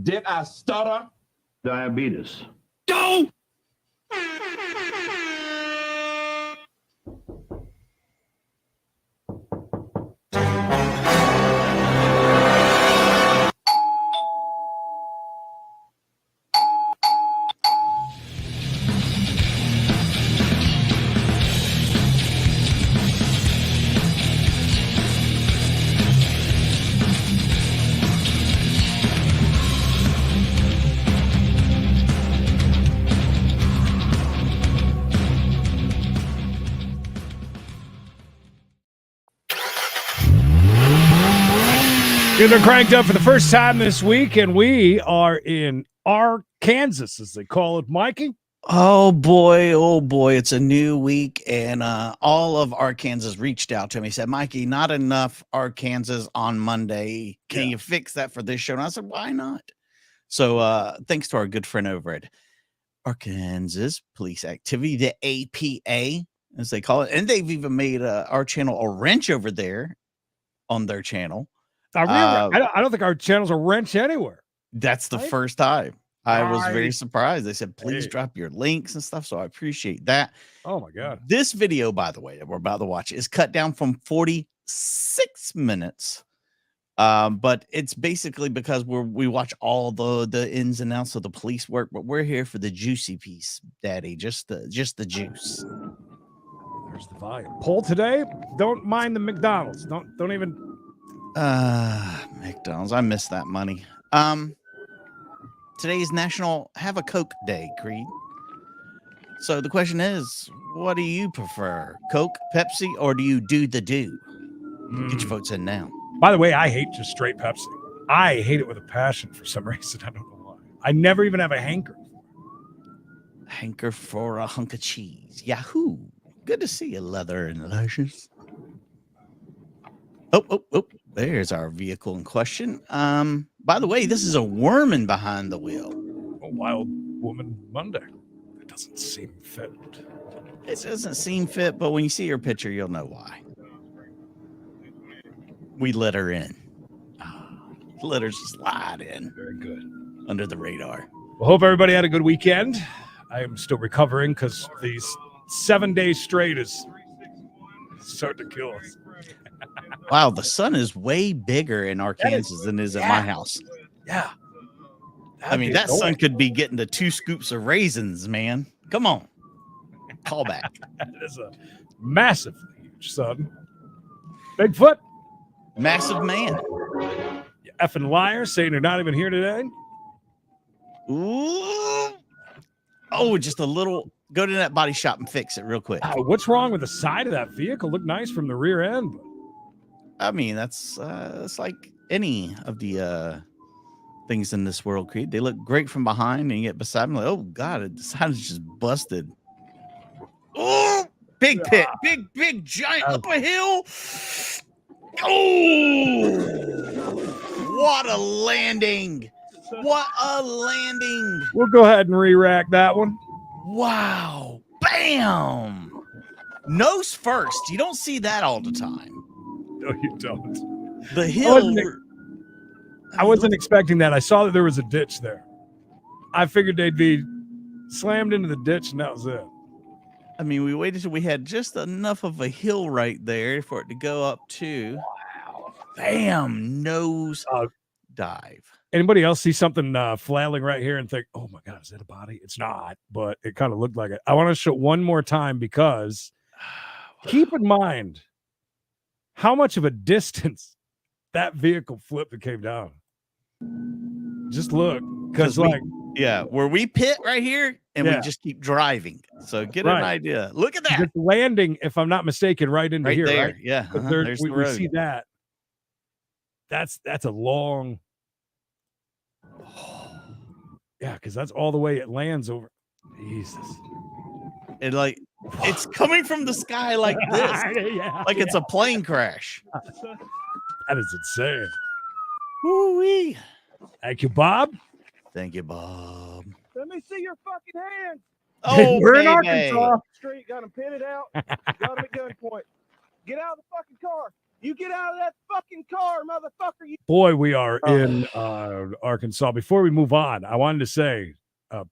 Did I stutter? Diabetes. Go! They're cranked up for the first time this week, and we are in Arkansas, as they call it. Mikey? Oh boy, it's a new week, and all of Arkansas reached out to me, said, Mikey, not enough Arkansas on Monday. Can you fix that for this show? And I said, why not? So thanks to our good friend over at Arkansas Police Activity, the APA, as they call it. And they've even made our channel a wrench over there on their channel. I don't think our channel's a wrench anywhere. That's the first time. I was very surprised. They said, please drop your links and stuff. So I appreciate that. Oh, my God. This video, by the way, that we're about to watch is cut down from 46 minutes. But it's basically because we watch all the ins and outs of the police work. But we're here for the juicy piece, Daddy. Just the juice. There's the volume. Poll today. Don't mind the McDonald's. Don't even... McDonald's. I miss that money. Today is National Have a Coke Day, Creed. So the question is, what do you prefer? Coke, Pepsi, or do you do the do? Get your votes in now. By the way, I hate just straight Pepsi. I hate it with a passion for some reason. I don't know why. I never even have a hanker. Hanker for a hunk of cheese. Yahoo. Good to see you, Leather and Luscious. Oh. There's our vehicle in question. By the way, this is a woman behind the wheel. A wild woman Monday. It doesn't seem fit. It doesn't seem fit, but when you see her picture, you'll know why. We let her in. Let her slide in. Very good. Under the radar. Well, hope everybody had a good weekend. I am still recovering because these 7 days straight is starting to kill us. Wow, the sun is way bigger in Arkansas than it is at my house. Yeah. I mean, that sun could be getting to 2 scoops of raisins, man. Come on. Call back. That is a massive, huge sun. Bigfoot. Massive man. You effing liar saying you're not even here today. Ooh. Oh, just a little. Go to that body shop and fix it real quick. What's wrong with the side of that vehicle? Looked nice from the rear end. But... I mean, that's like any of the things in this world, Creed. They look great from behind, and you get beside them like, oh God, the side is just busted. Oh, big pit, big giant up a hill. Oh, what a landing! What a landing! We'll go ahead and re-rack that one. Wow! Bam! Nose first. You don't see that all the time. No, you don't. The hill. I wasn't expecting that. I saw that there was a ditch there. I figured they'd be slammed into the ditch, and that was it. I mean, we waited till we had just enough of a hill right there for it to go up to. Wow. Bam! Nose dive. Anybody else see something flailing right here and think, oh my God, is that a body? It's not, but it kind of looked like it. I want to show it one more time because keep in mind how much of a distance that vehicle flipped and came down. Just look. Because where we pit right here and we just keep driving. So get an idea. Look at that. Just landing, if I'm not mistaken, right into here. There. Right? Yeah. There's we see that. That's a long. Yeah, because that's all the way it lands over. Jesus. It's coming from the sky like this. It's a plane crash. That is insane. Woo-wee. Thank you, Bob. Thank you, Bob. Let me see your fucking hands. Oh, we're in Arkansas. Street, got him pitted out. Got him at gunpoint. Get out of the fucking car. You get out of that fucking car, motherfucker. You Boy, we are in Arkansas. Before we move on, I wanted to say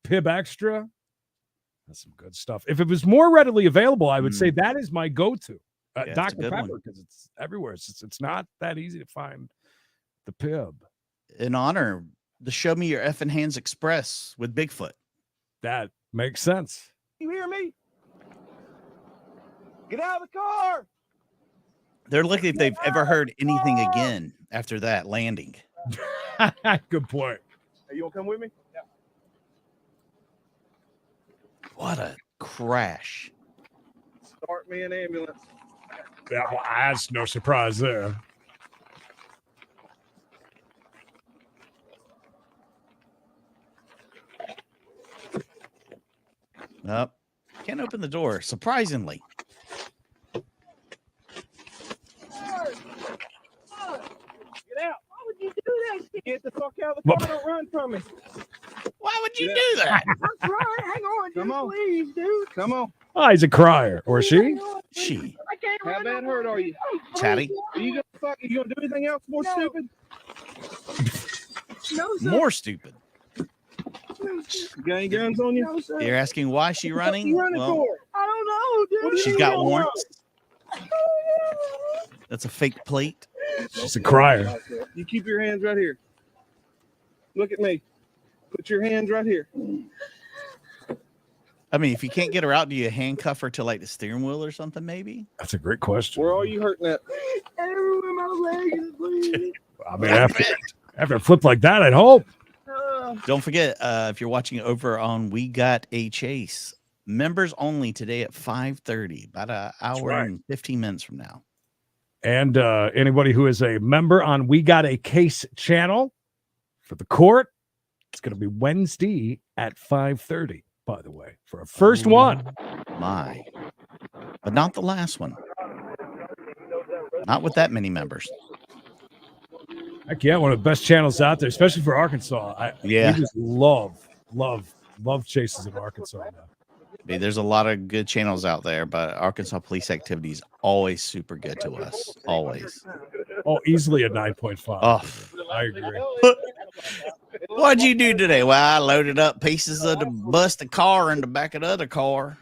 Pib Extra. That's some good stuff. If it was more readily available, I would say that is my go-to. Yeah, Dr. Pepper, because it's everywhere. It's not that easy to find the Pib. In honor, the Show Me Your Effing Hands Express with Bigfoot. That makes sense. You hear me? Get out of the car. They're looking if they've ever heard anything again after that landing. Good point. Hey, you want to come with me? Yeah. What a crash. Start me an ambulance. Yeah, well, that's no surprise there. Nope. Can't open the door, surprisingly. Get out. Why would you do that? Get the fuck out of the car. Don't run from me. Why would you do that? I'm trying. Hang on, dude. Come on. Please, dude. Come on. Oh, he's a crier. Or she? She. I can't run. How bad hurt are you? Chatty. Are you gonna do anything else more stupid? No, sir. More stupid. You got any guns on you? No, sir. You're asking why she's running? What are you running for? I don't know, dude. She's got warrants. That's a fake plate. She's a crier. You keep your hands right here. Look at me. Put your hands right here. I mean, if you can't get her out, do you handcuff her to like the steering wheel or something, maybe? That's a great question. Where are you hurting at? Everywhere my leg is bleeding. I mean, after a flip like that, I'd hope. Don't forget, if you're watching over on We Got a Chase, members only today at 5:30, about an hour and 15 minutes from now. And anybody who is a member on We Got a Case channel for the court, it's going to be Wednesday at 5:30, by the way, for a first one. My. But not the last one. Not with that many members. Heck yeah, one of the best channels out there, especially for Arkansas. We just love chases in Arkansas now. There's a lot of good channels out there, but Arkansas police activity is always super good to us. Always. Oh, easily a 9.5. Oh, I agree. What'd you do today? Well, I loaded up pieces of the busted car in the back of the other car.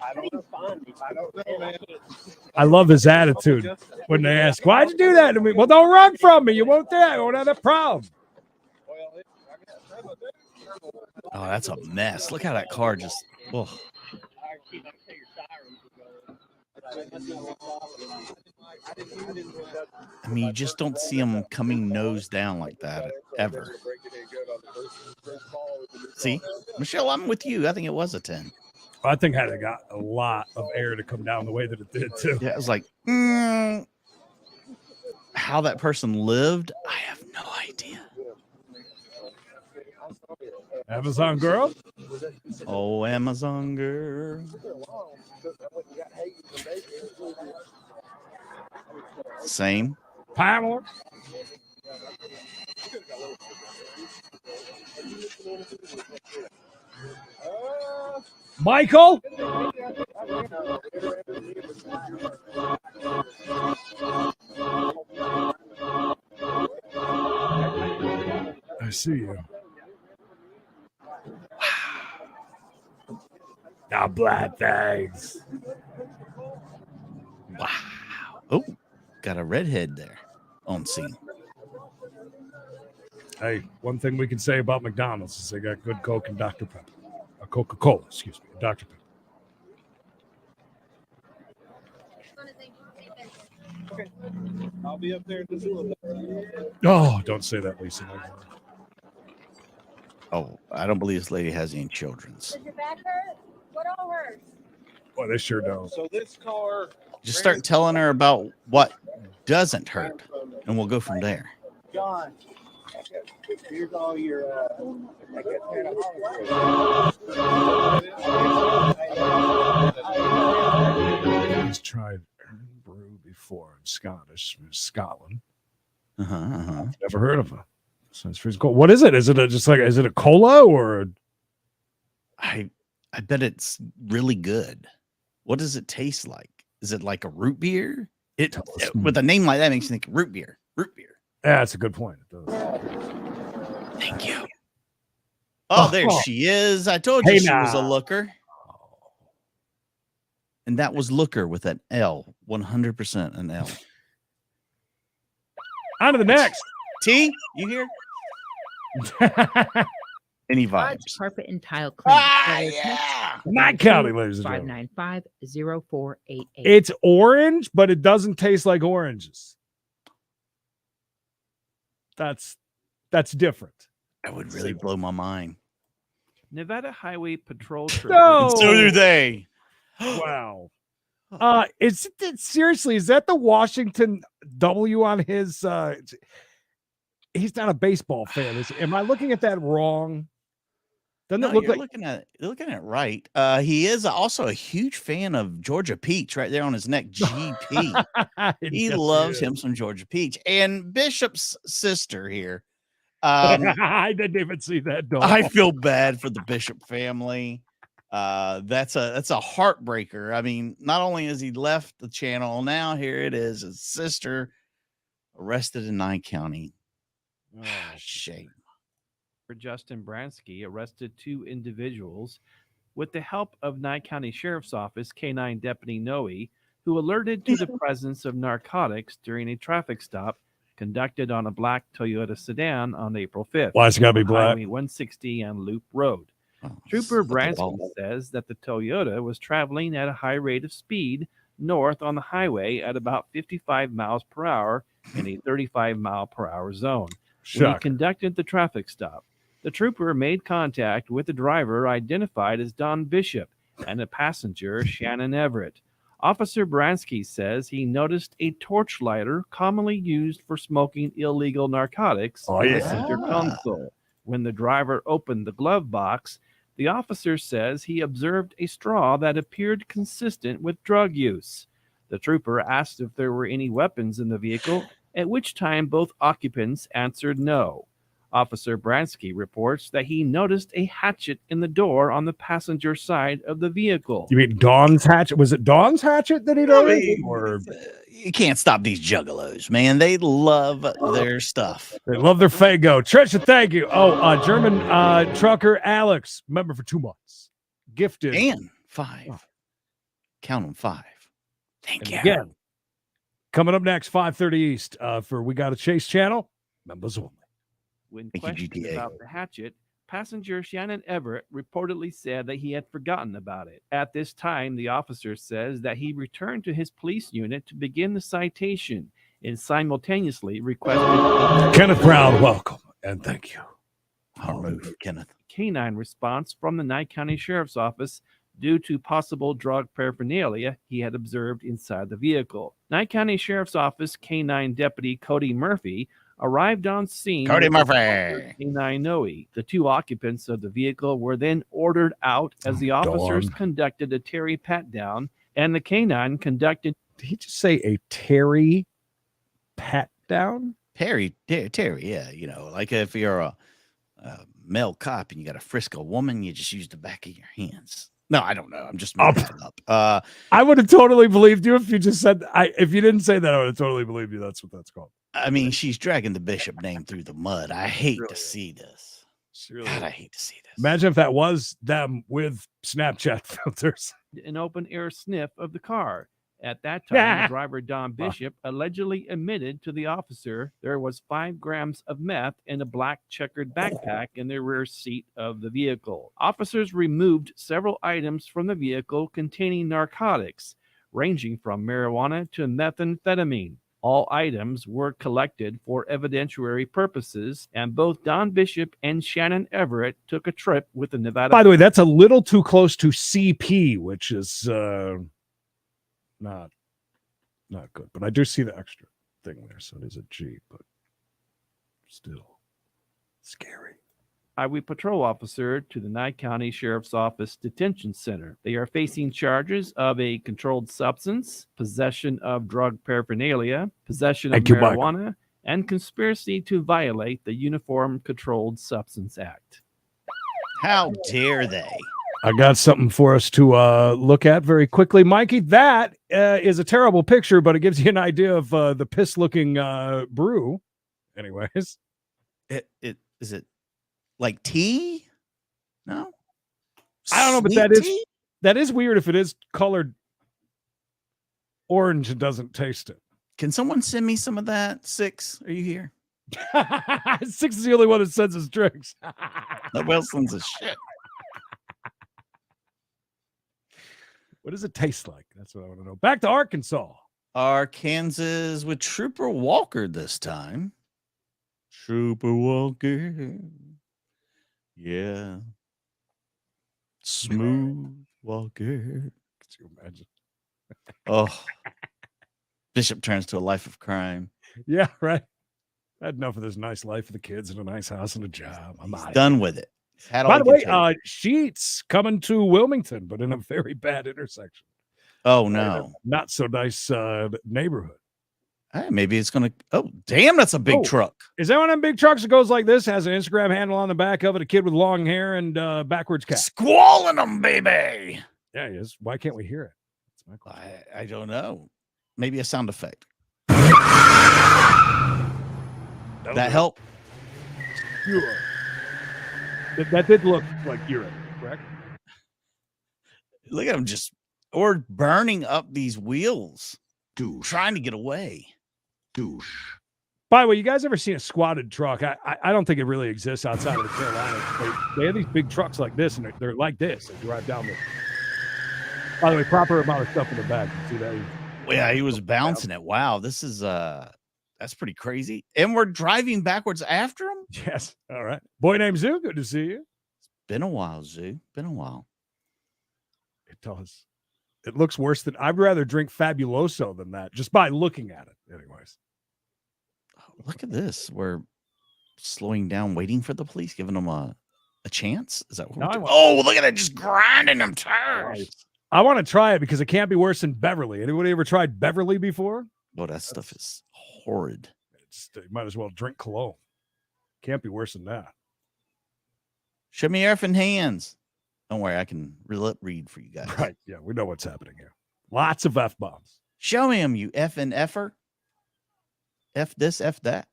I don't know, man. I love his attitude when they ask, "Why'd you do that to me?" Well, don't run from me. You won't do that. I won't have that problem. Oh, that's a mess. Look how that car just. Oh. I mean, you just don't see them coming nose down like that ever. See, Michelle, I'm with you. I think it was a 10. I think had it got a lot of air to come down the way that it did too. Yeah, it was like how that person lived. I have no idea. Amazon girl. Oh, Amazon girl. Same. Pamela. Michael. I see you. Now, black things. Wow. Oh, got a redhead there on scene. Hey, one thing we can say about McDonald's is they got good Coke and Dr. Pepper. Coca-Cola, excuse me, Dr. Pepper. Okay. I'll be up there in just a little bit. Oh, don't say that, Lisa. Oh, I don't believe this lady has any children's. Does your back hurt? What all hurts? Boy, they sure don't. So this car. Just start telling her about what doesn't hurt, and we'll go from there. John, here's all your. He's tried brew before. I'm Scottish, from Scotland. Never heard of it. So it's pretty cool. What is it? Is it is it a cola or? I bet it's really good. What does it taste like? Is it like a root beer? With a name like that makes you think root beer. Root beer. Yeah, that's a good point. It does. Thank you. Oh, there she is. I told you Hey she was a now. looker. And that was looker with an L. 100% an L. On to the next. T, you hear? Any Lodge vibes? Carpet and Tile Cleaning. Yeah. Not County, ladies and gentlemen. 595-0488. It's orange, but it doesn't taste like oranges. That's different. That would really blow my mind. Nevada Highway Patrol Trooper. No. So do they. Wow. Is it seriously? Is that the Washington W on his? He's not a baseball fan. Am I looking at that wrong? Doesn't No, it look you're like? you're looking at it right. He is also a huge fan of Georgia Peach right there on his neck. GP. He Yes, loves is. him some Georgia Peach. And Bishop's sister here. I didn't even see that. Dog. I feel bad for the Bishop family. That's a heartbreaker. I mean, not only has he left the channel, now here it is, his sister arrested in Nye County. Shame. Justin Bransky arrested 2 individuals with the help of Nye County Sheriff's Office K-9 Deputy Noe, who alerted to the presence of narcotics during a traffic stop conducted on a black Toyota sedan on April 5th. Why it's gotta be black? Highway 160 and Loop Road. Oh, Trooper look at Bransky all. says that the Toyota was traveling at a high rate of speed north on the highway at about 55 miles per hour in a 35 mile per hour zone. When he Shock. conducted the traffic stop, the trooper made contact with the driver identified as Don Bishop and the passenger Shannon Everett. Officer Bransky says he noticed a torch lighter commonly used for smoking illegal narcotics in the center console. When the driver opened the glove box, the officer says he observed a straw that appeared consistent with drug use. The trooper asked if there were any weapons in the vehicle, at which time both occupants answered no. Officer Bransky reports that he noticed a hatchet in the door on the passenger side of the vehicle. You mean Dawn's hatchet? Was it Dawn's hatchet that he noticed? Or You can't stop these juggalos, man. They love their stuff. they love their Fago. Trisha, thank you. Oh, German trucker Alex, member for 2 months. Gifted. And 5. Count them 5. Thank And you. again, coming up next, 5:30 East for We Got a Chase channel. Members only. When Thank you, questioned GTA. about the hatchet, passenger Shannon Everett reportedly said that he had forgotten about it. At this time, the officer says that he returned to his police unit to begin the citation and simultaneously requested Kenneth Brown, welcome and thank you. I'll move, Kenneth. canine response from the Nye County Sheriff's Office due to possible drug paraphernalia he had observed inside the vehicle. Nye County Sheriff's Office Canine Deputy Cody Murphy arrived on scene. Cody with Murphy. Canine Noe. The 2 occupants of the vehicle were then ordered out as the officers Darn. conducted a Terry pat down, and the canine conducted. Did he just say a Terry pat down? Terry, yeah. You know, like if you're a male cop and you got to frisk a woman, you just use the back of your hands. No, I don't know. I'm just making that up. I would have totally believed you if you just said if you didn't say that, I would have totally believed you. That's what that's called. I mean, she's dragging the Bishop name through the mud. I hate Really to see this. Really God, I hate to see this. Imagine if that was them with Snapchat filters. An open air sniff of the car. At that time, the driver, Don Bishop, allegedly admitted to the officer there was 5 grams of meth in a black checkered backpack in the rear seat of the vehicle. Officers removed several items from the vehicle containing narcotics, ranging from marijuana to methamphetamine. All items were collected for evidentiary purposes, and both Don Bishop and Shannon Everett took a trip with the Nevada. By the way, that's a little too close to CP, which is not good. But I do see the extra thing there, so it is a G, but still scary. Highway patrol officer to the Nye County Sheriff's Office Detention Center. They are facing charges of a controlled substance, possession of drug paraphernalia, possession of Thank you, Michael. marijuana, and conspiracy to violate the Uniform Controlled Substance Act. How dare they? I got something for us to look at very quickly. Mikey, that is a terrible picture, but it gives you an idea of the piss-looking brew. Anyways. It is it like tea? No? I don't know, but Sweet that is weird if it is colored orange and doesn't taste it. Can someone send me some of that? 6, are you here? 6 is the only one that sends us drinks. Nobody else sends a shit. What does it taste like? That's what I want to know. Back to Arkansas. Arkansas with Trooper Walker this time. Trooper Walker. Yeah. Smooth Walker. Could you imagine? Oh. Bishop turns to a life of crime. Yeah, right. I had enough of this nice life for the kids and a nice house and a job. I'm He's out. done with it. By the way, Sheets coming to Wilmington, but in a very bad intersection. Oh, no. Not so nice neighborhood. Hey, maybe it's going to. Oh, damn, that's a big truck. Is that one of them big trucks that goes like this, has an Instagram handle on the back of it, a kid with long hair and backwards cap? Squalling them, baby. Yeah, he is. Why can't we hear it? That's my question. I don't know. Maybe a sound effect. That help? Urine. That did look like urine, correct? Look at him just or burning up these wheels. Trying to get away. By the way, you guys ever seen a squatted truck? I don't think it really exists outside of the Carolinas. They have these big trucks like this, and they're like this. They drive down the. By the way, proper amount of stuff in the back. You see that? Well, yeah, he was bouncing it. Wow, this is that's pretty crazy. And we're driving backwards after him. Yes. All right. Boy named Zoo. Good to see you. It's been a while, Zoo. Been a while. It does. It looks worse than I'd rather drink Fabuloso than that, just by looking at it. Anyways. Oh, look at this. We're slowing down, waiting for the police, giving them a chance. Is that what we're doing? Oh, look at it, just grinding them tires. Right. I want to try it because it can't be worse than Beverly. Anybody ever tried Beverly before? Oh, that stuff is horrid. You might as well drink cologne. Can't be worse than that. Show me your effing hands. Don't worry, I can read for you guys. Right. Yeah, we know what's happening here. Lots of F-bombs. Show him, you effing effer. F this, F that.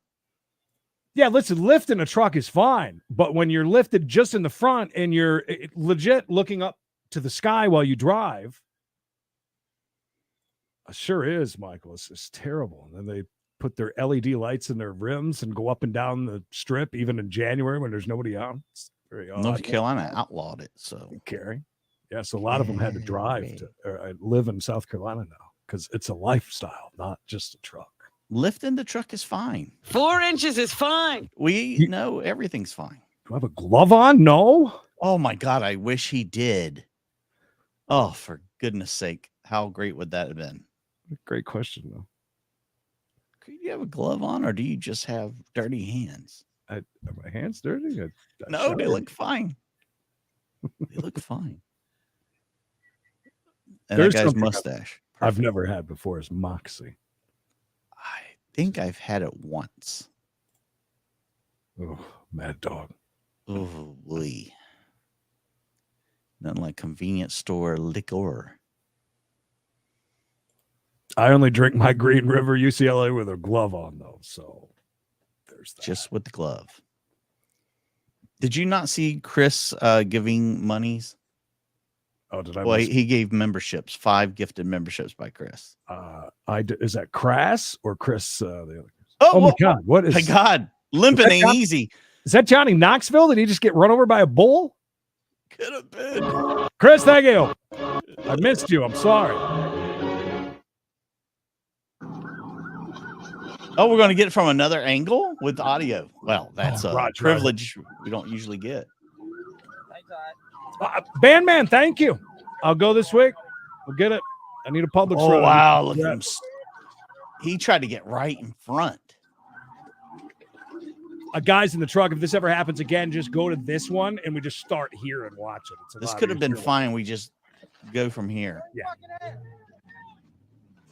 Yeah, listen, lifting a truck is fine. But when you're lifted just in the front and you're legit looking up to the sky while you drive, it sure is, Michael. It's terrible. And then they put their LED lights in their rims and go up and down the strip, even in January when there's nobody out. It's very odd. North Carolina outlawed it, so Carry. Yeah, so a lot of them had to drive to or live in South Carolina now because it's a lifestyle, not just a truck. Lifting the truck is fine. 4 inches is fine. We know everything's fine. Do I have a glove on? No. Oh my God, I wish he did. Oh, for goodness sake. How great would that have been? Great question, though. Could you have a glove on, or do you just have dirty hands? Are my hands dirty? No, they look fine. They look fine. And There's that guy's something mustache. I've never had before is Moxie. I think I've had it once. Oh, Mad Dog. Oh, boy. Nothing like convenience store liquor. I only drink my Green River UCLA with a glove on, though. So there's that. Just with the glove. Did you not see Chris giving monies? Oh, did I? Well, he gave memberships, 5 gifted memberships by Chris. Is that Crass or Chris? The other? Oh my God! What is? My God, limping ain't easy. Is that Johnny Knoxville? Did he just get run over by a bull? Could have been. Chris, thank you. I missed you. I'm sorry. Oh, we're going to get it from another angle with audio. Well, that's a Roger. privilege we don't usually get. Bandman, thank you. I'll go this week. We'll get it. I need a Publix. Oh, run. wow. Look at him. He tried to get right in front. Guys in the truck, if this ever happens again, just go to this one and we just start here and watch it. This could have been fine. We just go from here. Yeah.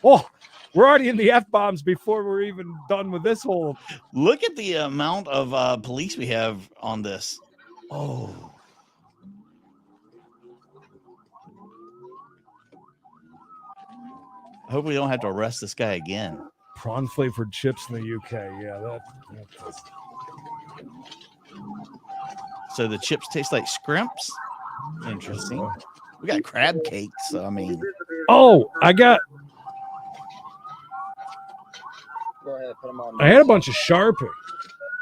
Oh, we're already in the F-bombs before we're even done with this whole. Look at the amount of police we have on this. Oh. I hope we don't have to arrest this guy again. Prawn flavored chips in the UK. Yeah, that's So the chips taste like scrimps. Interesting. We got crab cakes. So, I mean, Oh, I got. Go ahead, put them on. I had a bunch of Sharpie.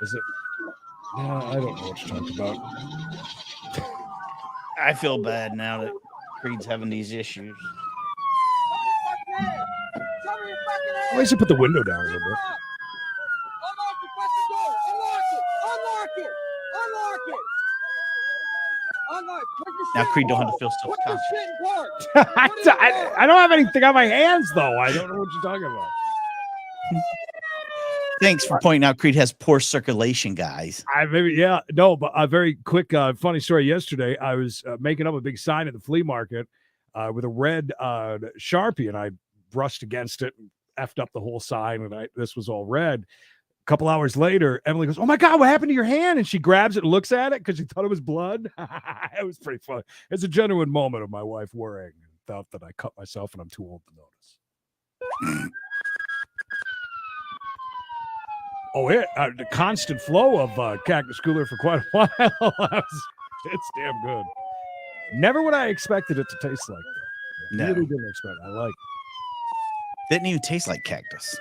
Is it? No, I don't know what you're talking about. I feel bad now that Creed's having these issues. Why should put the window down a little bit? Unlock the fucking door! Unlock it! Unlock it! Unlock it! Unlock. Put the Now shit Creed in don't have to park. feel Put the self-conscious. shit in park. I don't have anything on my hands though. I don't know what you're talking about. Thanks for pointing out Creed has poor circulation, guys. But a very quick funny story. Yesterday, I was making up a big sign at the flea market with a red Sharpie, and I brushed against it and effed up the whole sign, and this was all red. A couple hours later, Emily goes, "Oh my God, what happened to your hand?" And she grabs it and looks at it because she thought it was blood. It was pretty funny. It's a genuine moment of my wife worrying and thought that I cut myself and I'm too old to notice. The constant flow of Cactus Cooler for quite a while. It's damn good. Never what I expected it to taste like, though. No. Really didn't expect it. I like it. Didn't even taste like cactus.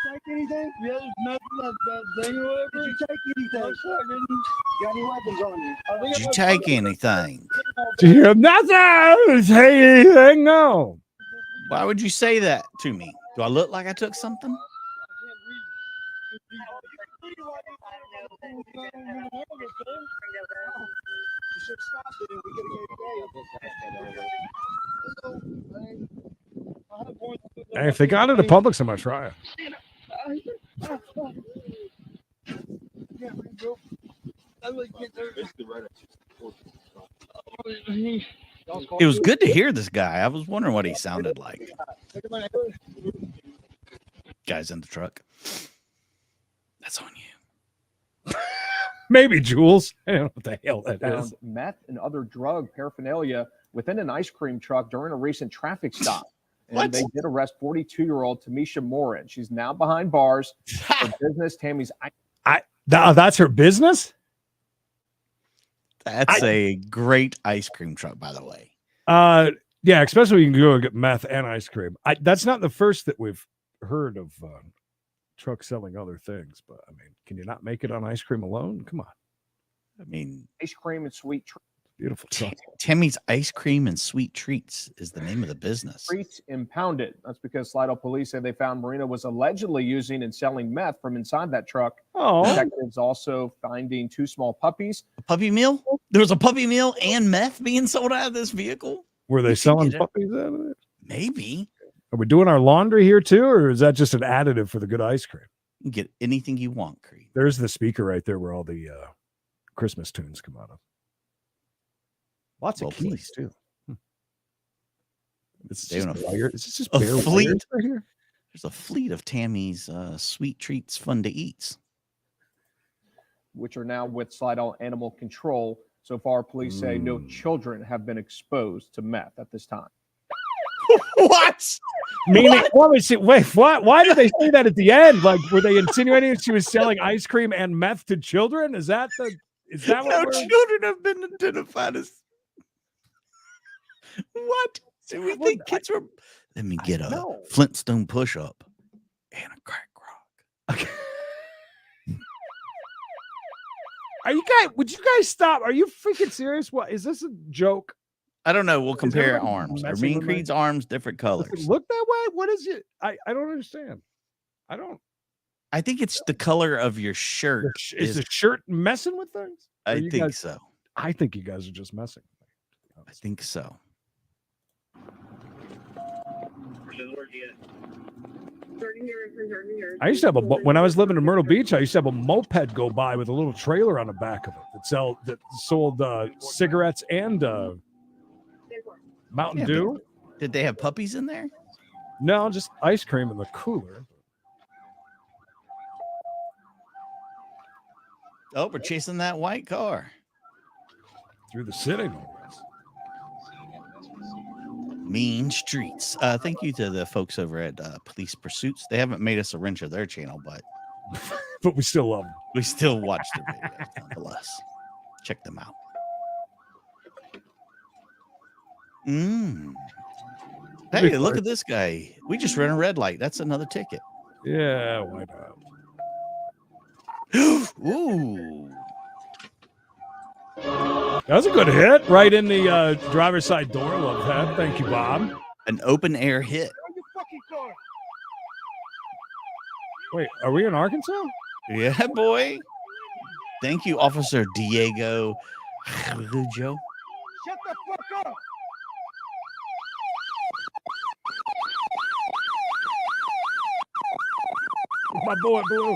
Take anything? Yeah, there's nothing left that thing or whatever. Did you take anything? No, sir, I didn't. Got any weapons on you? Did you take anything? Do you have nothing? Say anything? No. Why would you say that to me? Do I look like I took something? Hey, if they got it at Publix, I'm gonna try it. It was good to hear this guy. I was wondering what he sounded like. Guys in the truck. That's on you. Maybe Jules. I don't know what the hell that Found is. meth and other drug paraphernalia within an ice cream truck during a recent traffic stop. And What? they did arrest 42-year-old Tamisha Morin. She's now behind bars for business. Tammy's That's her business? That's a great ice cream truck, by the way. Yeah, especially when you can go and get meth and ice cream. That's not the first that we've heard of trucks selling other things, but I mean, can you not make it on ice cream alone? Come on. I mean, ice cream and sweet Beautiful truck. Timmy's Ice Cream and Sweet Treats is the name of the business. treats impounded. That's because Slidell police say they found Marina was allegedly using and selling meth from inside that truck. Oh, Detectives also finding 2 small puppies. A puppy meal? There was a puppy meal and meth being sold out of this vehicle? were they You can selling get it. puppies out of it? Maybe. Are we doing our laundry here too, or is that just an additive for the good ice cream? You can get anything you want, Creed. There's the speaker right there where all the Christmas tunes come out of. Lots Well, of keys please. too. It's They just don't wire. Is this just a bare fleet. wires right here? There's a fleet of Tammy's Sweet Treats Fun to Eats. which are now with Slidell Animal Control. So far, police say no children have been exposed to meth at this time. What? Meaning, wait, what? Why did they say that at the end? Like, were they insinuating she was selling ice cream and meth to children? Is that what No we're... children have been identified as. What? Do we think kids were? Let me get a know. Flintstone push up and a crack rock. Are you guys? Would you guys stop? Are you freaking serious? What is this a joke? I don't know. We'll compare everybody arms. Are messing me and with me? Creed's arms different Does colors? it look that way? What is it? I don't understand. I don't. I think it's the color of your shirt. Is the shirt messing with things? Or I you think guys- so. I think you guys are just messing. I think so. I used to have when I was living in Myrtle Beach. I used to have a moped go by with a little trailer on the back of it that sold cigarettes and Mountain Yeah, Dew. Did they have puppies in there? No, just ice cream in the cooler. Oh, we're chasing that white car. Through the city, no less. Mean Streets. Thank you to the folks over at Police Pursuits. They haven't made us a wrench of their channel, but But we still love them. we still watch their videos nonetheless. Check them out. Hey, look at this guy. We just ran a red light. That's another ticket. Yeah, why not? Ooh. That was a good hit. Right in the driver's side door. Love that. Thank you, Bob. An open air hit. Wait, are we in Arkansas? Yeah, boy. Thank you, Officer Diego Rujo. Shut the fuck up. My boy Blue.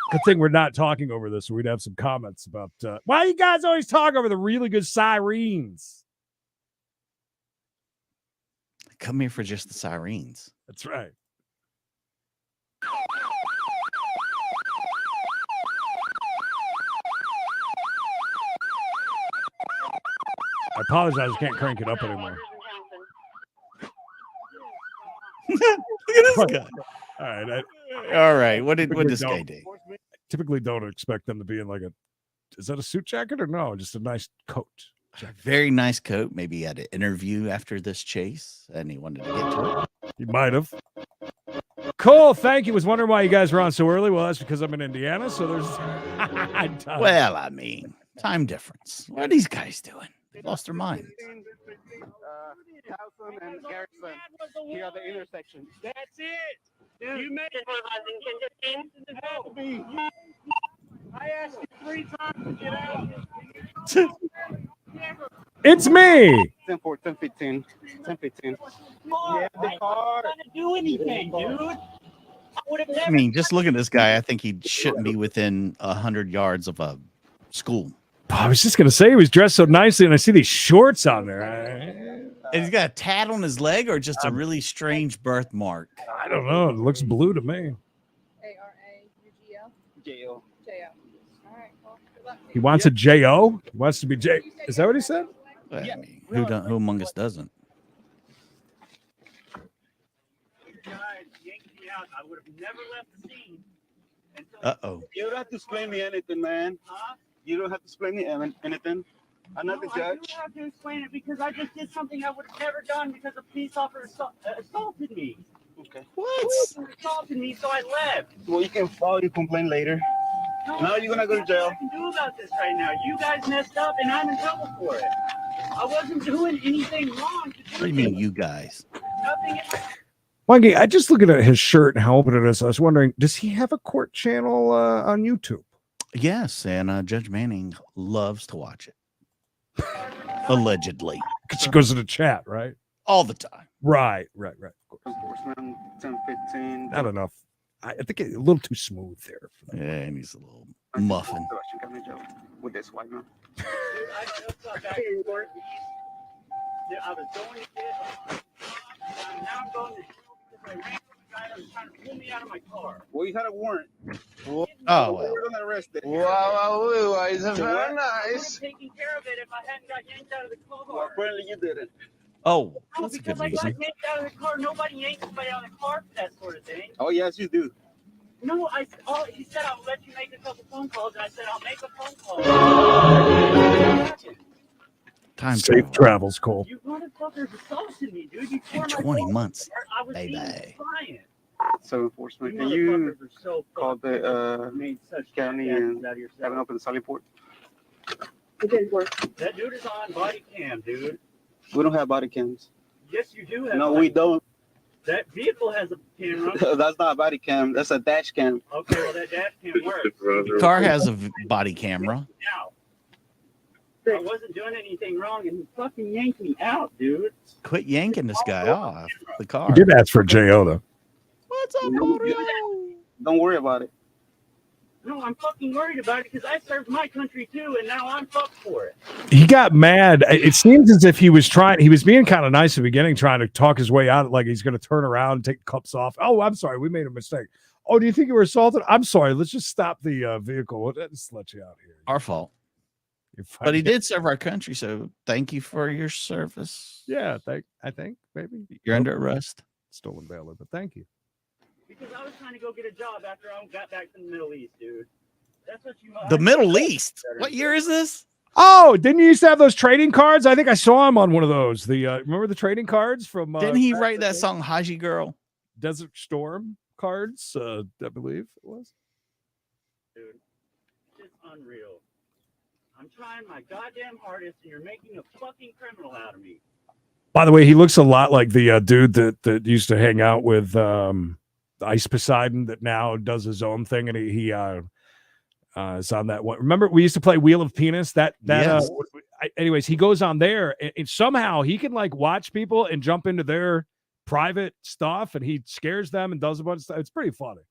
Good thing we're not talking over this, or we'd have some comments about why you guys always talk over the really good sirens. Come here for just the sirens. That's right. I apologize. I can't crank it up anymore. Look at this guy. All right. All right. What did this guy do? Typically don't expect them to be in like a, is that a suit jacket or no? Just a nice coat. Very nice coat. Maybe he had an interview after this chase and he wanted to get to it. He might have. Cool. Thank you. Was wondering why you guys were on so early. Well, that's because I'm in Indiana. So there's. Well, I mean, time difference. What are these guys doing? They lost their minds. Towson and Garrison. Here are the intersections. That's it. Dude, you made it. I asked you 3 times to get out. It's me. 10-4, 10-15, 10-15. Yeah, the car. Not to do anything, dude. I mean, just look at this guy. I think he shouldn't be within 100 yards of a school. I was just going to say he was dressed so nicely, and I see these shorts on there. And he's got a tat on his leg or just a really strange birthmark? I don't know. It looks blue to me. J-O. J-O. All right, well, good luck. He wants a J-O? He wants to be J. Is that what he said? Well, I mean, who among us doesn't? I would have never left the scene. Uh-oh. You don't have to explain me anything, man. Huh? You don't have to explain me anything. I'm not the I judge. do have to explain it because I just did something I would have never done because a police officer assaulted me. Okay. What? Assaulted me, so I left. Well, you can file your complaint later. No, you're gonna go to jail. What I can do about this right now? You guys messed up, and I'm in trouble for it. I wasn't doing anything wrong. What do you mean, you guys? Nothing. Mikey, I just looking at his shirt and how open it is. I was wondering, does he have a court channel on YouTube? Yes, and Judge Manning loves to watch it. Allegedly. Because she goes to the chat, right? All the time. Right. Enforcement 10-15. Not enough. I think it's a little too smooth there. For Yeah, and he's a little muffin. With this white man. Dude, I just got back to work. I was going to get. Now I'm going to jail because I ran from a guy that was trying to pull me out of my car. Well, you had a warrant. Oh, well. We're gonna arrest it. Wow, it's very I would nice. have taken care of it if I hadn't got yanked out of the car. Well, apparently you didn't. Oh, No, that's a because good I got reason. yanked out of the car. Nobody yanks somebody out of the car for that sort of thing. Oh, yes, you do. No, he said I'll let you make a couple phone calls, and I said I'll make a phone call. Time Safe travels, Cole. You motherfuckers assaulted me, dude. You tore In my 20 phone months. apart. I was being Bye-bye. defiant. So enforcement, You can you motherfuckers are so call the made such county jackasses and out of yourself. have an open Sally port? It didn't work. That dude is on body cam, dude. We don't have body cams. Yes, you do have. No, body we don't. That vehicle has a camera. That's not a body cam. That's a dash cam. Okay, well that dash cam works. The car has a body camera. Now, I wasn't doing anything wrong, and he fucking yanked me out, dude. Quit yanking this guy off the car. He did ask for a J-O, though. What's up, No, Mario? Don't worry about it. No, I'm fucking worried about it because I served my country too, and now I'm fucked for it. He got mad. It seems as if he was being kind of nice at the beginning, trying to talk his way out, like he's going to turn around and take the cups off. Oh, I'm sorry. We made a mistake. Oh, do you think you were assaulted? I'm sorry. Let's just stop the vehicle. We'll just let you out here. Our fault. But he did serve our country, so thank you for your service. Yeah, I think maybe you're under arrest. Stolen valor, but thank you. Because I was trying to go get a job after I got back from the Middle East, dude. That's what you. The Middle East. What year is this? Oh, didn't you used to have those trading cards? I think I saw him on one of those. The remember the trading cards from? Didn't he write that song "Haji Girl"? Desert Storm cards, I believe it was. Dude, it's unreal. I'm trying my goddamn hardest, and you're making a fucking criminal out of me. By the way, he looks a lot like the dude that used to hang out with Ice Poseidon that now does his own thing, and he is on that one. Remember, we used to play Wheel of Penis. Yes. Anyways, he goes on there, and somehow he can like watch people and jump into their private stuff, and he scares them and does a bunch of stuff. It's pretty funny.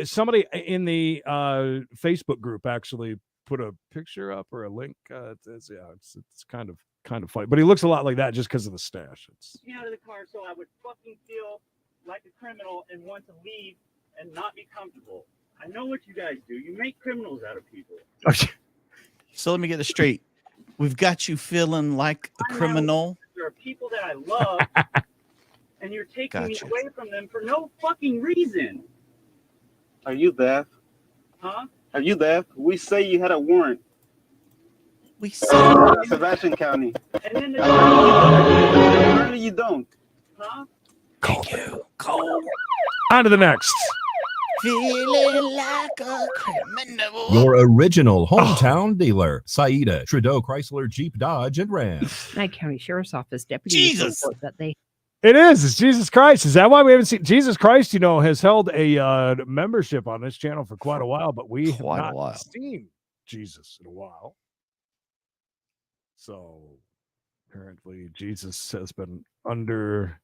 Somebody in the Facebook group actually put a picture up or a link. It's kind of funny, but he looks a lot like that just because of the stash. Get me out of the car so I would fucking feel like a criminal and want to leave and not be comfortable. I know what you guys do. You make criminals out of people. So let me get this straight. We've got you feeling like a criminal. There are people that I love, and you're taking me away from them for no fucking reason. Are you deaf? Huh? Are you deaf? We say you had a warrant. We say Sebastian County. And then apparently you don't. Huh? Cole. On to the next. Feeling like a criminal. Your original hometown dealer, Saida, Trudeau, Chrysler, Jeep, Dodge, and Ram. Nye County Sheriff's Office deputies report that they It is. It's Jesus Christ. Is that why we haven't seen Jesus Christ? Has held a membership on this channel for quite a while, but we have not seen Jesus in a while. So apparently, Jesus has been under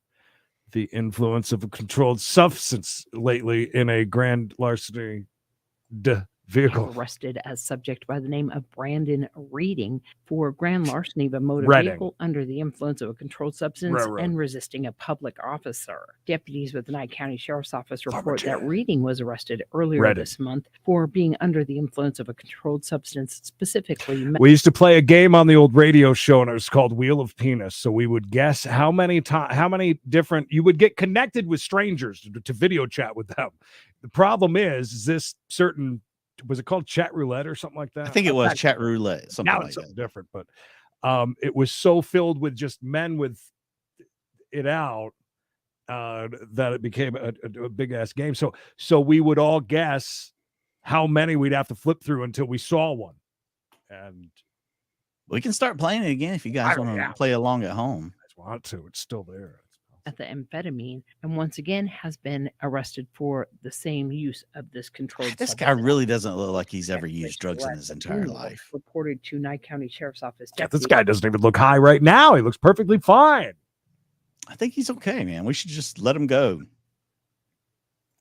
the influence of a controlled substance lately in a grand larceny vehicle. arrested as subject by the name of Brandon Reading for grand larceny of a motor Reading. vehicle under the influence of a controlled substance and resisting a public officer. Deputies with the Nye County Sheriff's Office report that Reading was arrested earlier this month for being under the influence of a controlled substance, specifically. We used to play a game on the old radio show, and it was called Wheel of Penis. So we would guess how many different you would get connected with strangers to video chat with them. The problem is this certain. Was it called chat roulette or something like that? I think it was chat roulette. Something now like it's that. something different, but it was so filled with just men with it out that it became a big ass game. So we would all guess how many we'd have to flip through until we saw one. And we can start playing it again if you guys want to play along at home. I just want to. It's still there. At the amphetamine, and once again has been arrested for the same use of this controlled This substance. guy really doesn't look like he's ever used drugs in his entire life. Reported to Nye County Sheriff's Office. This guy doesn't even look high right now. He looks perfectly fine. I think he's okay, man. We should just let him go.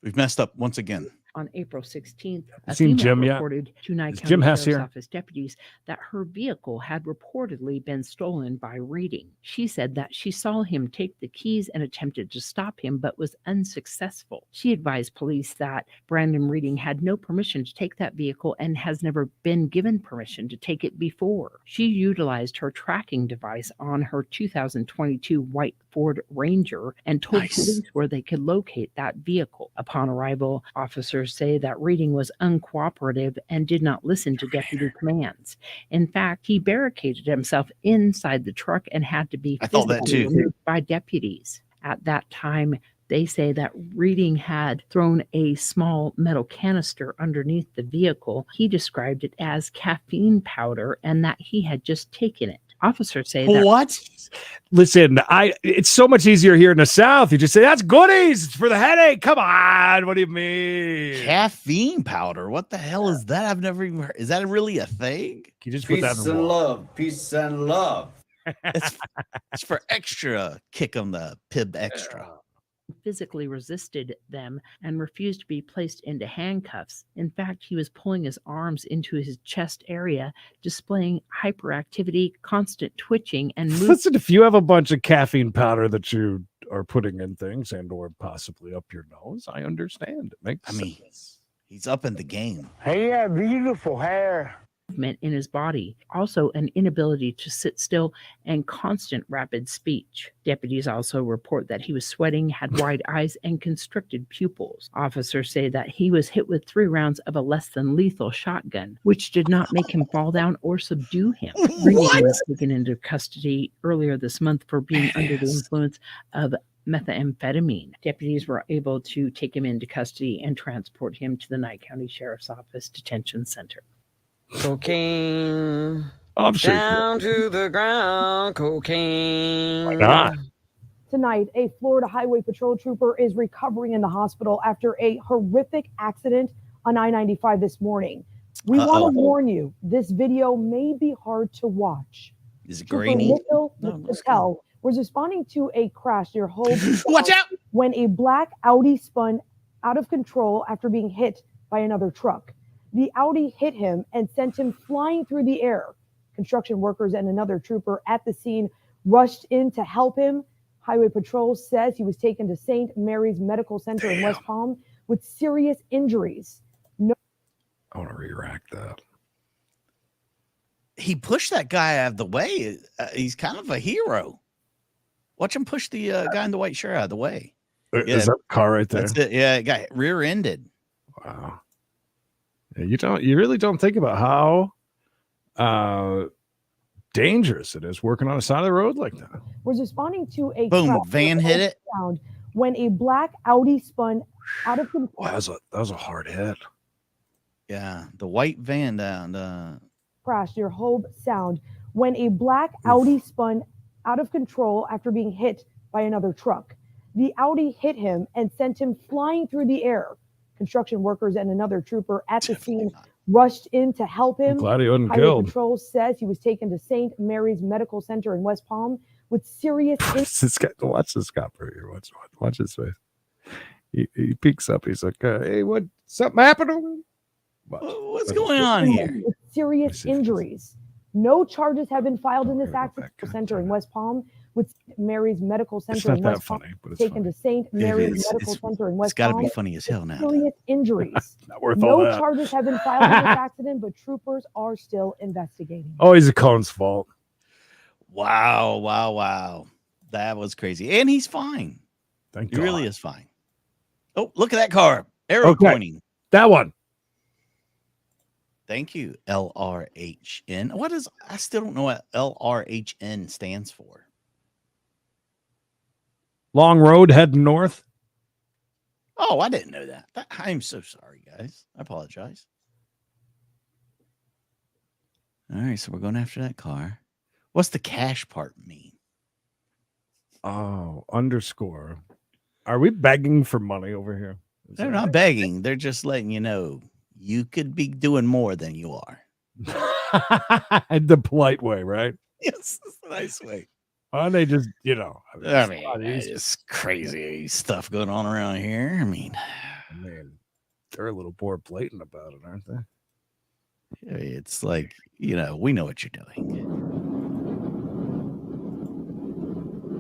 We've messed up once again. On April 16th, a Seen female Jim yet? reported to Nye Is County Jim Hess Sheriff's here? Office deputies that her vehicle had reportedly been stolen by Reading. She said that she saw him take the keys and attempted to stop him, but was unsuccessful. She advised police that Brandon Reading had no permission to take that vehicle and has never been given permission to take it before. She utilized her tracking device on her 2022 white Ford Ranger and told police where they could locate that vehicle. Upon arrival, officers say that Reading was uncooperative and did not listen to deputy commands. In fact, he barricaded himself inside the truck and had to be physically removed by deputies. At that time, they say that Reading had thrown a small metal canister underneath the vehicle. He described it as caffeine powder and that he had just taken it. Officers say that. What? Listen, it's so much easier here in the South. You just say, that's goodies. It's for the headache. Come on. What do you mean? Caffeine powder. What the hell is that? I've never even heard. Is that really a thing? You just put that in the love. Peace and love. It's for extra kick on the pib extra. physically resisted them and refused to be placed into handcuffs. In fact, he was pulling his arms into his chest area, displaying hyperactivity, constant twitching, and movement. Listen, if you have a bunch of caffeine powder that you are putting in things and or possibly up your nose, I understand. It makes sense. He's up in the game. Hey, yeah, beautiful hair. In his body, also an inability to sit still and constant rapid speech. Deputies also report that he was sweating, had wide eyes, and constricted pupils. Officers say that he was hit with 3 rounds of a less than lethal shotgun, which did not make him fall down or subdue him. Reading was taken into custody earlier this month for being under the influence of methamphetamine. Deputies were able to take him into custody and transport him to the Nye County Sheriff's Office Detention Center. Cocaine. I'm sure. Down to the ground, cocaine. Why not? Tonight, a Florida Highway Patrol trooper is recovering in the hospital after a horrific accident on I-95 this morning. We want to warn you, this video may be hard to watch. Is it grainy? Nikhil Patel was responding to a crash near Hope. Watch out! When a black Audi spun out of control after being hit by another truck. The Audi hit him and sent him flying through the air. Construction workers and another trooper at the scene rushed in to help him. Highway Patrol says he was taken to St. Mary's Medical Center in West Palm with serious injuries. I want to re-rack that. He pushed that guy out of the way. He's kind of a hero. Watch him push the guy in the white shirt out of the way. Is that car right there? That's it. Yeah, it got rear-ended. Wow. Yeah, you really don't think about how dangerous it is working on the side of the road like that. Was responding to a boom, van hit it. Sound when a black Audi spun out of control. Wow, that was a hard hit. Yeah, the white van down. Crash near Hobe Sound when a black Audi spun out of control after being hit by another truck. The Audi hit him and sent him flying through the air. Construction workers and another trooper at the scene rushed in to help him. I'm glad he wasn't Highway killed. Patrol says he was taken to St. Mary's Medical Center in West Palm with serious This guy, watch this cop right here. Watch his face. He peeks up. He's like, "Hey, what? Something happened over there?" What's going on here? With serious injuries. No charges have been filed in this accident center in West Palm with St. Mary's Medical Center in West Palm. But it's taken to St. Mary's Medical Center in West Palm. It's got to be funny as hell now. Serious injuries. Not worth all No that. charges have been filed in this accident, but troopers are still investigating. Oh, he's a Cone's fault. Wow. That was crazy. And he's fine. Thank He God. really is fine. Oh, look at that car. Arrow pointing. That one. Thank you, LRHN. I still don't know what LRHN stands for. Long road heading north. Oh, I didn't know that. I'm so sorry, guys. I apologize. All right, so we're going after that car. What's the cash part mean? Oh, underscore. Are we begging for money over here? They're not begging. They're just letting you know you could be doing more than you are. The polite way, right? Yes, that's the nice way. Why don't they just, I mean, it's crazy stuff going on around here. I mean, they're a little more blatant about it, aren't they? It's like, we know what you're doing.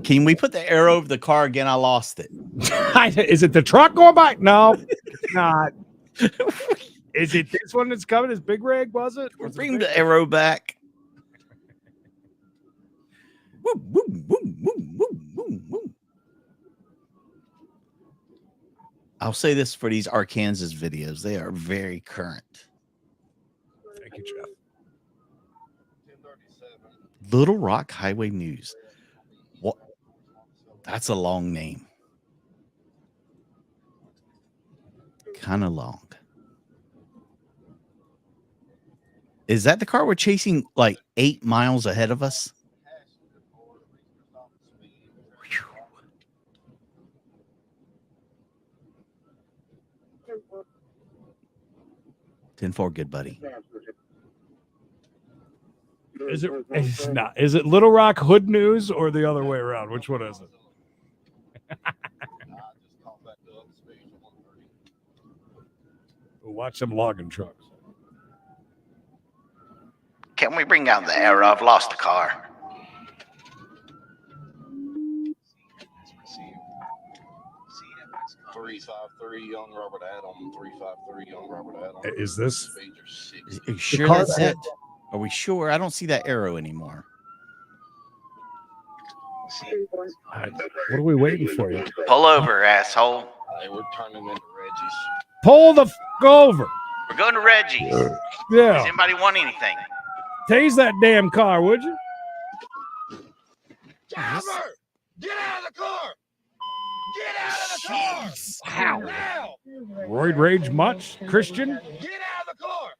Can we put the arrow over the car again? I lost it. Is it the truck going by? No, it's not. Is it this one that's coming? His big rig, was it? Bring the arrow back. I'll say this for these Arkansas videos. They are very current. Thank you, Jeff. Little Rock Highway News. What? That's a long name. Kind of long. Is that the car we're chasing like 8 miles ahead of us? 10-4, good buddy. Is it? It's not. Is it Little Rock Hood News or the other way around? Which one is it? Watch them logging trucks. Can we bring down the arrow? I've lost a car. 353 young Robert Adam. 353 young Robert Adam. Is this? Are you sure car that's that it? Are we sure? I don't see that arrow anymore. What are we waiting for you? Pull over, asshole. Hey, we're turning into Reggie's. Pull the over. We're going to Reggie's. Does Yeah. anybody want anything? Tase that damn car, would you? Driver, get out of the car. Get out of the car. Wow. Now. Roid rage much, Christian? Get out of the car.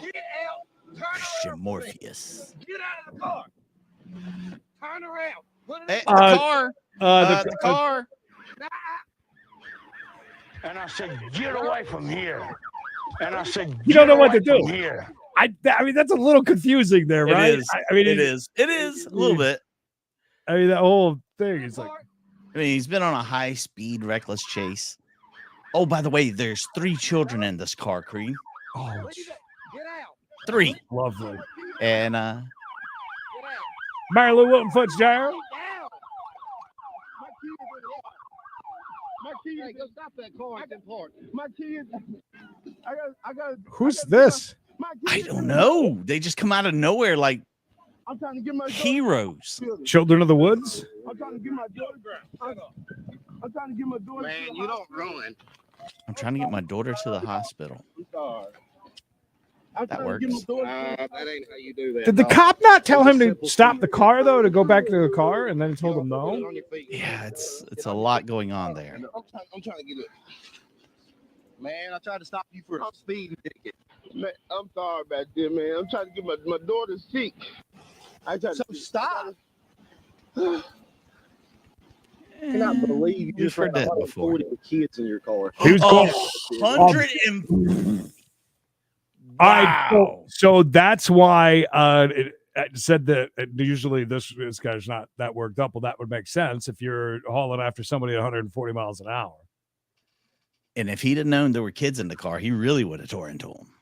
Get out. Turn Christian around. Morpheus. Get out of the car. Turn around. Put it Hey, in the car. The car. And I said, get away from here. And I said, You don't know what to get away do. from here. I mean, that's a little confusing there, right? It is. I mean, It is a little bit. I mean, that whole thing is like, I mean, he's been on a high-speed, reckless chase. Oh, by the way, there's 3 children in this car, Creed. oh, Get out. 3. lovely. And Mary Lou Wilton Fitzgerald. My kids, hey, go stop that car. I can park. My kids, I got. Who's this? I don't know. They just come out of nowhere like I'm trying to get my heroes. Children of the Woods? I'm trying to get my daughter. I'm trying to get my daughter. Man, you don't run. I'm trying to get my daughter to the hospital. I'm sorry. That works. That ain't how you do that. Did the cop not tell him to stop the car, though, to go back to the car, and then told him no? Yeah, it's a lot going on there. I'm trying to get it. Man, I tried to stop you for a speeding ticket. Man, I'm sorry about that, man. I'm trying to get my daughter sick. I tried So to stop. I cannot believe you We've just heard had that before. 140 kids in your car. He was going. 100 and Wow. So that's why it said that usually this guy's not that worked up. Well, that would make sense if you're hauling after somebody at 140 miles an hour. And if he'd have known there were kids in the car, he really would have tore into them.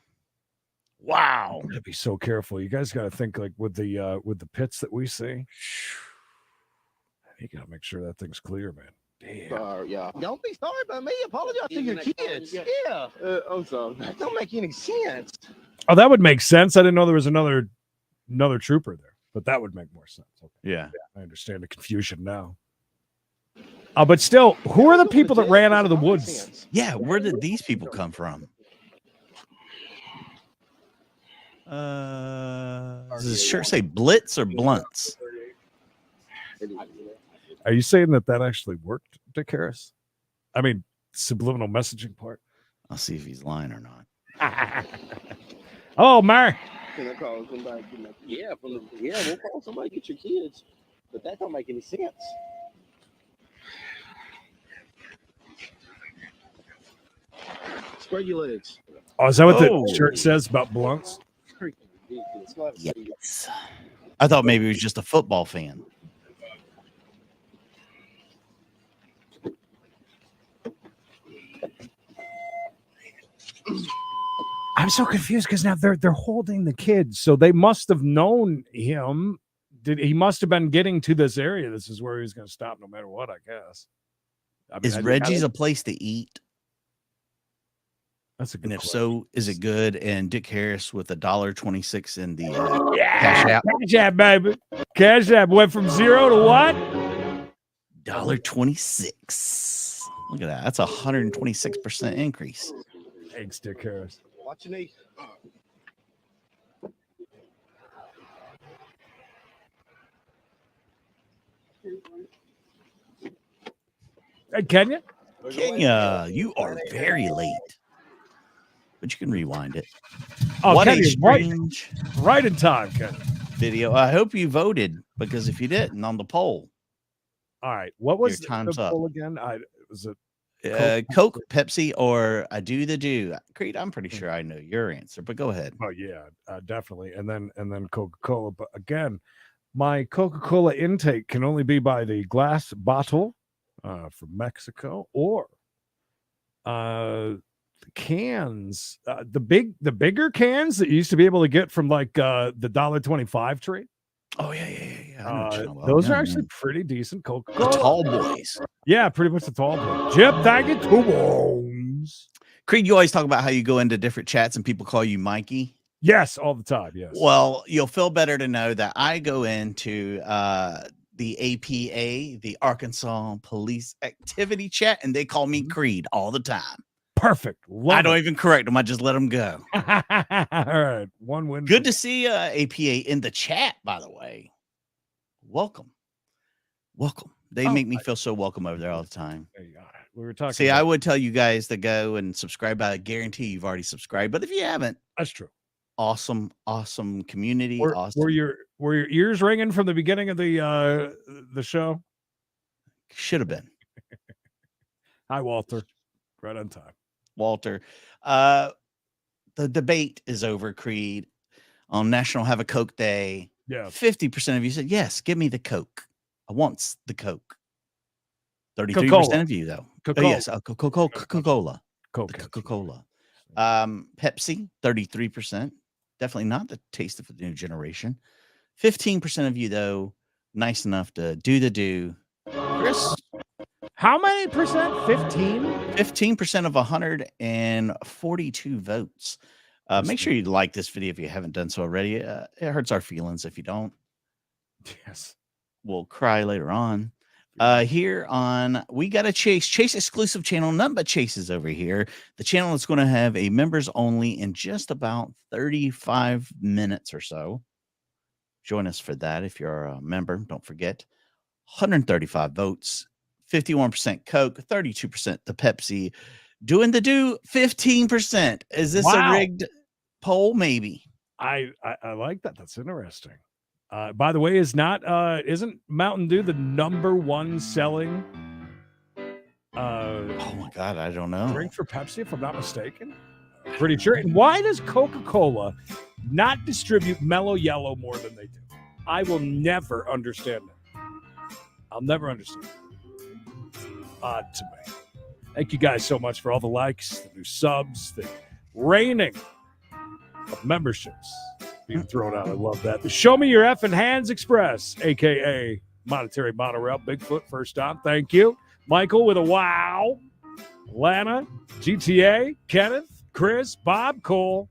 Wow. To be so careful. You guys got to think like with the pits that we see. You got to make sure that thing's clear, man. Damn. Sorry, yeah. Don't be sorry about me. Apologize to your kids. Yeah. I'm sorry. That don't make any sense. Oh, that would make sense. I didn't know there was another trooper there, but that would make more sense. Okay. Yeah. I understand the confusion now. But still, who are the people that ran out of the woods? Yeah, where did these people come from? Does his shirt say Blitz or Blunts? Are you saying that actually worked, Dick Harris? I mean, subliminal messaging part. I'll see if he's lying or not. Oh, Mary. Can I call somebody? Yeah, we'll call somebody to get your kids. But that don't make any sense. Spread your legs. Oh, is that what the shirt says about blunts? Yes. I thought maybe he was just a football fan. I'm so confused because now they're holding the kids, so they must have known him. He must have been getting to this area. This is where he was going to stop, no matter what. I guess. I mean, Is Reggie's a place to eat? That's a good. And if question. so, is it good? And Dick Harris with $1.26 in the Cash App, baby. Cash App went from 0 to what? $1.26. Look at that. That's a 126% increase. Thanks, Dick Harris. Watch your knee. Hey, Kenya? Kenya, you are very late. But you can rewind it. Oh, what Kenya's a strange right in time, Kenya. video. I hope you voted, because if you didn't on the poll. All right. What was Your time's the up. poll again? Was it Coke, Pepsi, or I do the do? Creed, I'm pretty sure I know your answer, but go ahead. Oh yeah, definitely. And then Coca-Cola. But again, my Coca-Cola intake can only be by the glass bottle from Mexico, or cans, the bigger cans that you used to be able to get from like the $1.25 trade. Oh yeah. I know what you're talking about. Those Yeah, are actually yeah. pretty decent The Coca-Cola. tall boys. Yeah, pretty much the tall boy. Jip, thank you. 2 bones. Creed, you always talk about how you go into different chats and people call you Mikey. Yes, all the time. Yes. Well, you'll feel better to know that I go into the APA, the Arkansas Police Activity Chat, and they call me Creed all the time. Perfect. I don't even correct them. I just let them go. All right. One win. Good to see APA in the chat, by the way. Welcome. They make me feel so welcome over there all the time. There you go. We were talking. See, I would tell you guys to go and subscribe. I guarantee you've already subscribed. But if you haven't, that's true. Awesome community. Awesome. Were your ears ringing from the beginning of the show? Should have been. Hi, Walter. Right on time. Walter. The debate is over, Creed, on National Have a Coke Day. Yeah. 50% of you said, yes, give me the Coke. I want the Coke. 33% of you, though. Coca-Cola. Yes, Coca-Cola. Coca-Cola. Pepsi, 33%. Definitely not the taste of the new generation. 15% of you, though, nice enough to do the do. Chris? How many percent? 15? 15% of 142 votes. Make sure you like this video if you haven't done so already. It hurts our feelings if you don't. Yes. We'll cry later on. Here on We Gotta Chase exclusive channel, none but Chases over here. The channel is going to have a members only in just about 35 minutes or so. Join us for that if you're a member. Don't forget, 135 votes, 51% Coke, 32% the Pepsi. Doing the do, 15%. Is this a rigged poll? Maybe. I like that. That's interesting. By the way, isn't Mountain Dew the #1 selling? Oh my God, I don't know. Drink for Pepsi, if I'm not mistaken. Pretty sure. And why does Coca-Cola not distribute Mellow Yellow more than they do? I will never understand it. I'll never understand it. Odd to me. Thank you guys so much for all the likes, the new subs, the raining of memberships being thrown out. I love that. The Show Me Your Effing Hands Express, a.k.a. Monetary Monorail. Bigfoot, first stop. Thank you. Michael with a wow. Lana, GTA, Kenneth, Chris, Bob, Cole.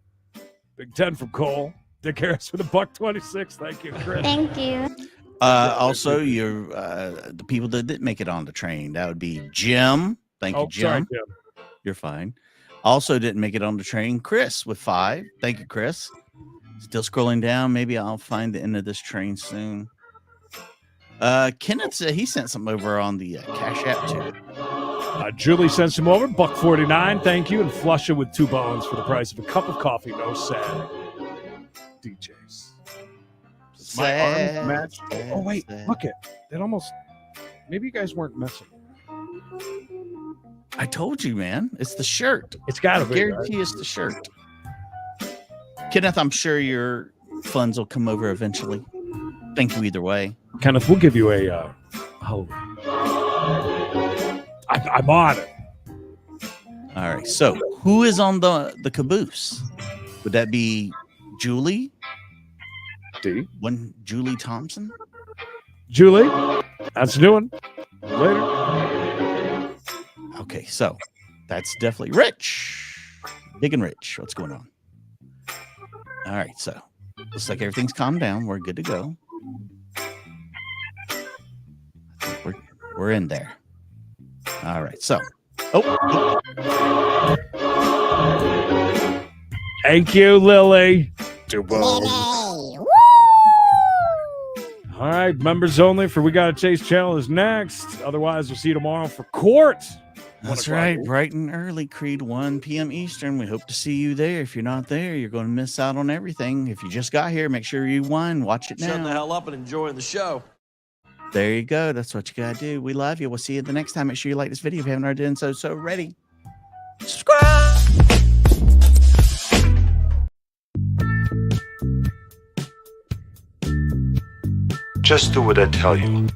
Big 10 from Cole. Dick Harris with a $1.26. Thank you, Chris. Thank you. Also, you're the people that didn't make it on the train. That would be Jim. Thank you, Jim. Sorry, Jim. You're fine. Also didn't make it on the train. Chris with 5. Thank you, Chris. Still scrolling down. Maybe I'll find the end of this train soon. Kenneth said he sent something over on the Cash App too. Julie sent some over. $1.49. Thank you. And flush it with 2 bones for the price of a cup of coffee. No sad. DJs. My arms match. Oh, wait. Look it. It almost. Maybe you guys weren't messing. I told you, man. It's the shirt. It's got to be. Guarantee it's the shirt. Kenneth, I'm sure your funds will come over eventually. Thank you either way. Kenneth, we'll give you a Halloween. I'm on it. All right. So who is on the caboose? Would that be Julie? Julie Thompson? Julie, that's doing. Later. Okay, so that's definitely Rich. Big and Rich. What's going on? All right, so looks like everything's calmed down. We're good to go. I think we're in there. All right, so thank you, Lily. 2 bones. All right, members only for We Gotta Chase channel is next. Otherwise, we'll see you tomorrow for court. That's right, bright and early, Creed, 1 p.m. Eastern. We hope to see you there. If you're not there, you're going to miss out on everything. If you just got here, make sure you watch it now. Shut the hell up and enjoy the show. There you go. That's what you got to do. We love you. We'll see you the next time. Make sure you like this video if you haven't already done so. So ready. Subscribe. Just do what I tell you.